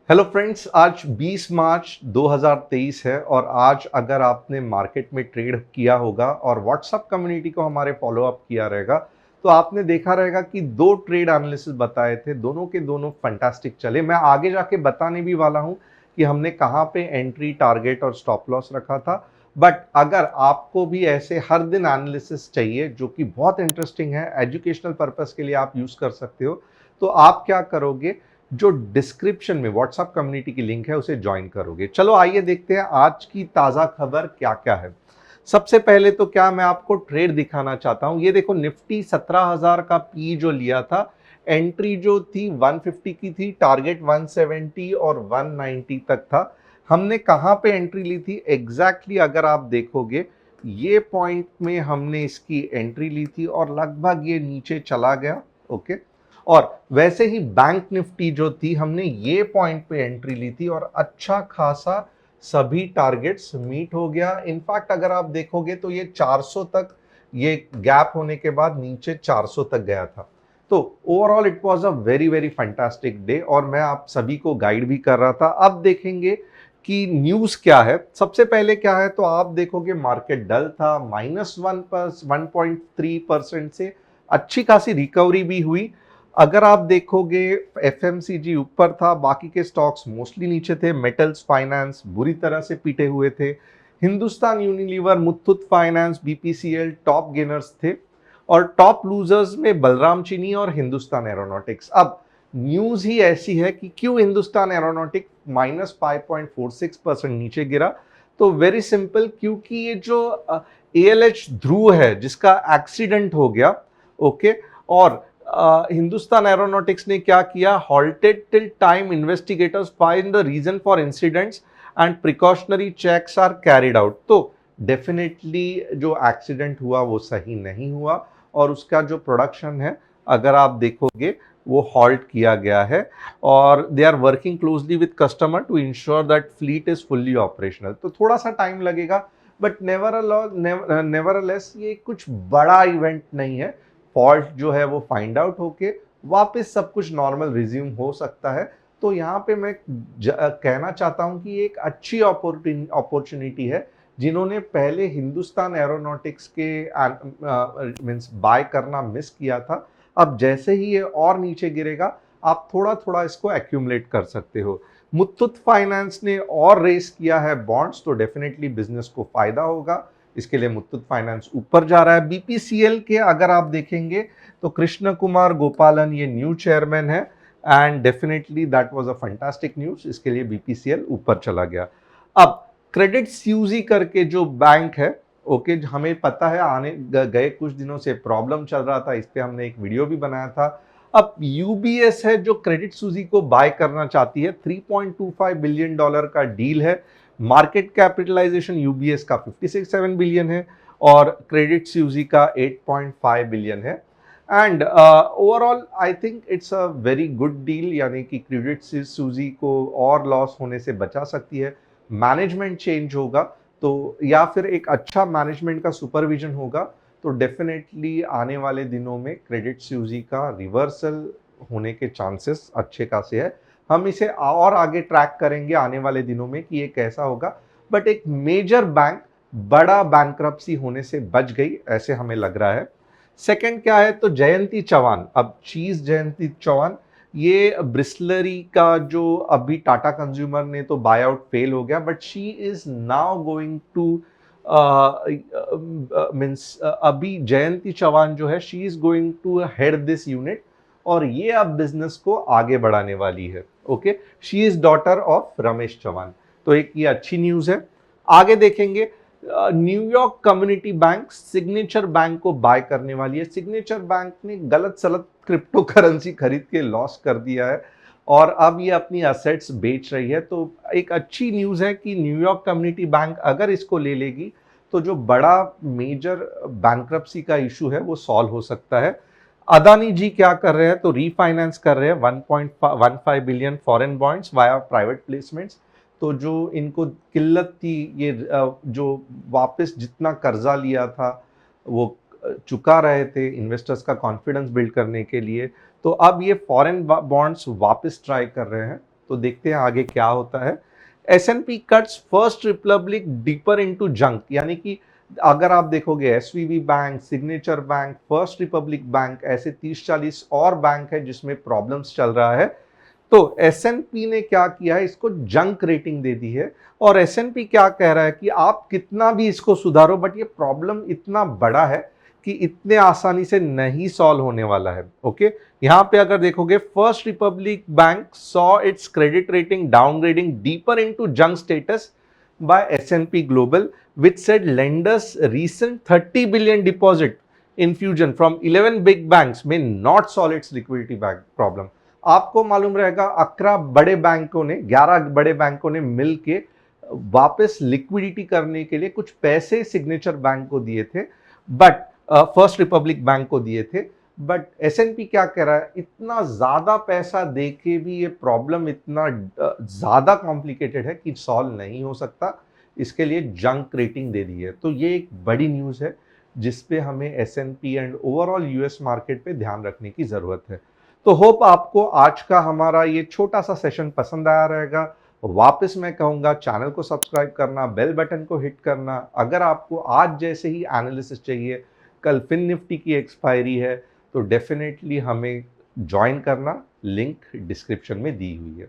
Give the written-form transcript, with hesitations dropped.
Hello friends, आज 20 मार्च 2023 है और आज अगर आपने मार्केट में ट्रेड किया होगा और व्हाट्सएप कम्युनिटी को हमारे फॉलो अप किया रहेगा तो आपने देखा रहेगा कि दो ट्रेड एनालिसिस बताए थे, दोनों के दोनों फंटास्टिक चले। मैं आगे जाके बताने भी वाला हूं कि हमने कहां पे एंट्री, टारगेट और स्टॉप लॉस रखा था। बट अगर आपको भी ऐसे हर दिन एनालिसिस चाहिए जो कि बहुत इंटरेस्टिंग है, एजुकेशनल पर्पस के लिए आप यूज कर सकते हो, तो आप क्या करोगे, जो डिस्क्रिप्शन में व्हाट्सएप कम्युनिटी की लिंक है उसे ज्वाइन करोगे। चलो आइए देखते हैं आज की ताजा खबर क्या क्या है। सबसे पहले तो क्या मैं आपको ट्रेड दिखाना चाहता हूं। ये देखो, निफ्टी 17,000 का पी जो लिया था, एंट्री जो थी 150 की थी, टारगेट 170 और 190 तक था। हमने कहां पे एंट्री ली थी एग्जैक्टली अगर आप देखोगे, ये पॉइंट में हमने इसकी एंट्री ली थी और लगभग ये नीचे चला गया। ओके, और वैसे ही बैंक निफ्टी जो थी, हमने ये पॉइंट पे एंट्री ली थी और अच्छा खासा सभी टारगेट्स मीट हो गया। इनफैक्ट अगर आप देखोगे तो ये 400 तक, ये गैप होने के बाद नीचे 400 तक गया था। तो overall it was a very very fantastic day और मैं आप सभी को गाइड भी कर रहा था। अब देखेंगे कि न्यूज क्या है। सबसे पहले क्या है, तो आप देखोगे मार्केट डल था, -1.3% से अच्छी खासी रिकवरी भी हुई। अगर आप देखोगे एफएमसीजी ऊपर था, बाकी के स्टॉक्स मोस्टली नीचे थे। मेटल्स, फाइनेंस बुरी तरह से पीटे हुए थे। Hindustan Unilever, Muthoot finance, BPCL top gainers थे और टॉप लूजर्स में बलराम चीनी और हिंदुस्तान एरोनॉटिक्स। अब न्यूज ही ऐसी है कि क्यों हिंदुस्तान एरोनॉटिक -5.46% नीचे गिरा। तो वेरी सिंपल, क्योंकि ये जो एएलएच ध्रुव है जिसका एक्सीडेंट हो गया, ओके, और हिंदुस्तान एरोनॉटिक्स ने क्या किया, halted till time investigators find the reason for incidents and precautionary checks are carried out. तो डेफिनेटली जो एक्सीडेंट हुआ वो सही नहीं हुआ और उसका जो प्रोडक्शन है, अगर आप देखोगे, वो हॉल्ट किया गया है और they are working closely with customer to ensure that fleet is fully operational. तो थोड़ा सा टाइम लगेगा, बट नेवरलेस ये कुछ बड़ा इवेंट नहीं है। फॉल्ट जो है वो फाइंड आउट होके वापस सब कुछ नॉर्मल रिज्यूम हो सकता है। तो यहाँ पे मैं कहना चाहता हूँ कि एक अच्छी अपॉर्चुनिटी है। जिन्होंने पहले हिंदुस्तान एरोनॉटिक्स के मींस बाय करना मिस किया था, अब जैसे ही ये और नीचे गिरेगा, आप थोड़ा थोड़ा इसको एक्यूमुलेट कर सकते हो। मुथूट फाइनेंस ने और रेस किया है बॉन्ड्स, तो डेफिनेटली बिजनेस को फायदा होगा। इसके लिए मुथूट फाइनेंस ऊपर जा रहा है। बीपीसीएल के अगर आप देखेंगे तो कृष्ण कुमार गोपालन ये न्यू चेयरमैन है and definitely that was a fantastic news. इसके लिए बीपीसीएल ऊपर चला गया। अब क्रेडिट स्यूजी करके जो बैंक है, ओके, हमें पता है आने गए कुछ दिनों से प्रॉब्लम चल रहा था, इस पे हमने एक वीडियो भी बनाया था। अब यूबीएस है जो क्रेडिट स्यूजी को बाय करना चाहती है। $3.25 बिलियन का डील है। मार्केट कैपिटलाइजेशन यूबीएस का 56.7 बिलियन है और क्रेडिट स्यूजी का 8.5 बिलियन है। And overall I think it's a very good deal, यानी कि क्रेडिट स्यूजी को और लॉस होने से बचा सकती है। मैनेजमेंट चेंज होगा तो, या फिर एक अच्छा मैनेजमेंट का सुपरविजन होगा, तो डेफिनेटली आने वाले दिनों में क्रेडिट स्यूजी का रिवर्सल होने के चांसेस अच्छे खासे है। हम इसे और आगे ट्रैक करेंगे आने वाले दिनों में कि ये कैसा होगा। बट एक मेजर बैंक बड़ा बैंक्रप्सी होने से बच गई, ऐसे हमें लग रहा है। सेकंड क्या है, तो जयंती चौहान, अब चीज जयंती चौहान, ये ब्रिस्लरी का जो अभी टाटा कंज्यूमर ने तो बाय आउट फेल हो गया, but she is now going to means अभी जयंती चौहान जो है, she is going to head this unit और ये अब बिजनेस को आगे बढ़ाने वाली है। Okay, she is daughter of Ramesh Chauhan. तो एक ये अच्छी न्यूज है। आगे देखेंगे, New York community bank signature bank को बाय करने वाली है। सिग्नेचर बैंक ने गलत सलत क्रिप्टो करेंसी खरीद के लॉस कर दिया है और अब ये अपनी असेट्स बेच रही है। तो एक अच्छी न्यूज है कि न्यूयॉर्क कम्युनिटी बैंक अगर इसको ले लेगी तो जो बड़ा मेजर बैंक्रप्सी का इशू है वो सॉल्व हो सकता है। अदानी जी क्या कर रहे हैं, तो रीफाइनेंस कर रहे हैं 1.15 billion foreign bonds via private placements. तो जो इनको किल्लत थी, ये जो वापस जितना कर्जा लिया था वो चुका रहे थे इन्वेस्टर्स का कॉन्फिडेंस बिल्ड करने के लिए, तो अब ये फॉरेन बॉन्ड्स वापस ट्राई कर रहे हैं। तो देखते हैं आगे क्या होता है। S&P cuts First Republic deeper into junk, यानी कि अगर आप देखोगे SVB bank, signature bank, first Republic bank, ऐसे 30-40 और बैंक है जिसमें प्रॉब्लम्स चल रहा है। तो S&P ने क्या किया है, इसको जंक रेटिंग दे दी है। और S&P क्या कह रहा है कि आप कितना भी इसको सुधारो बट ये प्रॉब्लम इतना बड़ा है कि इतने आसानी से नहीं सॉल्व होने वाला है। ओके, यहां पे अगर देखोगे first Republic bank saw it's credit rating downgrading deeper into junk status by S&P Global, which said lenders' recent 30 billion deposit infusion from 11 big banks may not solve its liquidity problem. आपको मालूम रहेगा 11 बड़े बैंकों ने मिलके वापस liquidity करने के लिए कुछ पैसे सिग्नेचर बैंक को दिए थे, बट फर्स्ट रिपब्लिक बैंक को दिए थे। बट S&P क्या कह रहा है, इतना ज्यादा पैसा दे के भी ये प्रॉब्लम इतना ज्यादा कॉम्प्लिकेटेड है कि सॉल्व नहीं हो सकता, इसके लिए जंक रेटिंग दे दी है। तो ये एक बड़ी न्यूज़ है जिसपे हमें S&P and overall US market पे ध्यान रखने की ज़रूरत है। तो होप आपको आज का हमारा ये छोटा सा सेशन पसंद आया रहेगा। वापस मैं कहूँगा चैनल को सब्सक्राइब करना, बेल बटन को हिट करना। अगर आपको आज जैसे ही एनालिसिस चाहिए, कल फिन निफ्टी की एक्सपायरी है, तो डेफिनेटली हमें ज्वाइन करना, लिंक डिस्क्रिप्शन में दी हुई है।